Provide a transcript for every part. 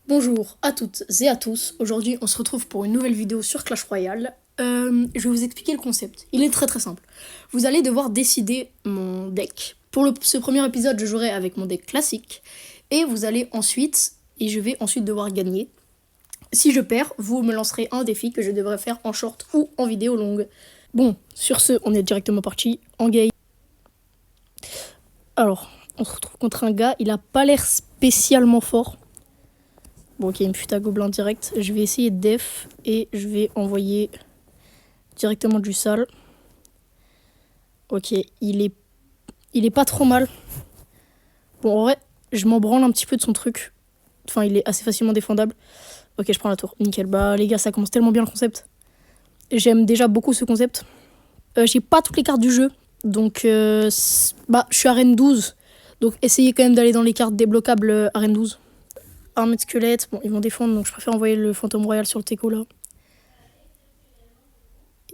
Bonjour à toutes et à tous, aujourd'hui on se retrouve pour une nouvelle vidéo sur Clash Royale. Je vais vous expliquer le concept, il est très simple. Vous allez devoir décider mon deck. Pour ce premier épisode je jouerai avec mon deck classique. Et vous allez ensuite, et je vais ensuite devoir gagner. Si je perds, vous me lancerez un défi que je devrais faire en short ou en vidéo longue. Bon, sur ce, on est directement parti en game. Alors, on se retrouve contre un gars, il a pas l'air spécialement fort. Bon, ok, il me fut à gobelin direct. Je vais essayer de def et je vais envoyer directement du sale. Ok, il est pas trop mal. Bon, en vrai, je m'en branle un petit peu de son truc. Enfin, il est assez facilement défendable. Ok, je prends la tour. Nickel. Bah, les gars, ça commence tellement bien le concept. J'aime déjà beaucoup ce concept. J'ai pas toutes les cartes du jeu. Donc, je suis à Reine 12. Donc, essayez quand même d'aller dans les cartes débloquables à Reine 12. Armée de squelettes, bon, ils vont défendre, donc je préfère envoyer le fantôme royal sur le teco là.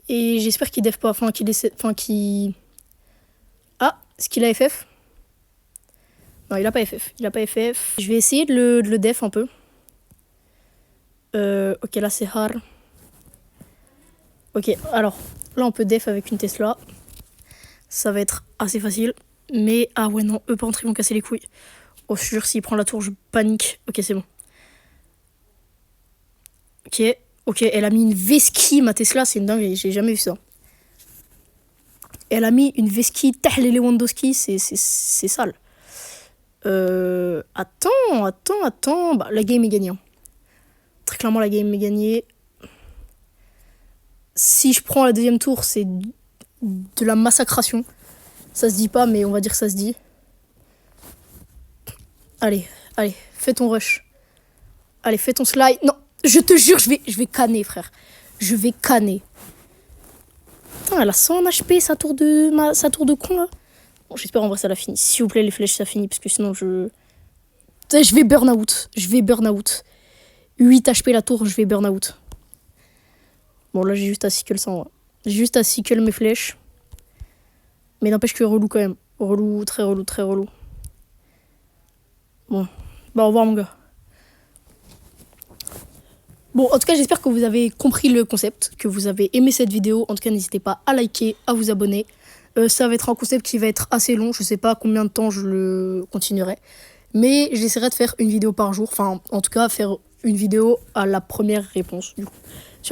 Et j'espère qu'il def pas, qu'il. Ah, est-ce qu'il a FF? Non, il a pas FF. Il a pas FF. Je vais essayer de le def un peu. Ok, là c'est hard. Ok, alors là on peut def avec une Tesla. Ça va être assez facile. Mais ah ouais, non, eux par contre ils vont casser les couilles. Oh, je jure, s'il prend la tour, je panique. Ok, c'est bon. Ok, elle a mis une Veski, ma Tesla, c'est une dinguerie, j'ai jamais vu ça. Elle a mis une Veski Tahle Lewandowski, c'est sale. Attends. Bah, la game est gagnée. Très clairement, la game est gagnée. Si je prends la deuxième tour, c'est de la massacration. Ça se dit pas, mais on va dire que ça se dit. Allez, fais ton rush. Allez, fais ton slide. Non, je te jure, je vais canner, frère. Je vais canner. Putain, elle a 100 HP, sa tour de con, là. Bon, j'espère en vrai ça l'a fini. S'il vous plaît, les flèches, ça finit, parce que sinon, je vais burn out. 8 HP la tour, je vais burn out. Bon, là, j'ai juste à cycle ça, ouais. J'ai juste à cycle mes flèches. Mais n'empêche que relou quand même. Relou, très relou. Bon, bah au revoir mon gars. Bon, en tout cas, j'espère que vous avez compris le concept, que vous avez aimé cette vidéo. En tout cas, n'hésitez pas à liker, à vous abonner. Ça va être un concept qui va être assez long. Je sais pas combien de temps je le continuerai. Mais j'essaierai de faire une vidéo par jour. Enfin, en tout cas, faire une vidéo à la première réponse, du coup.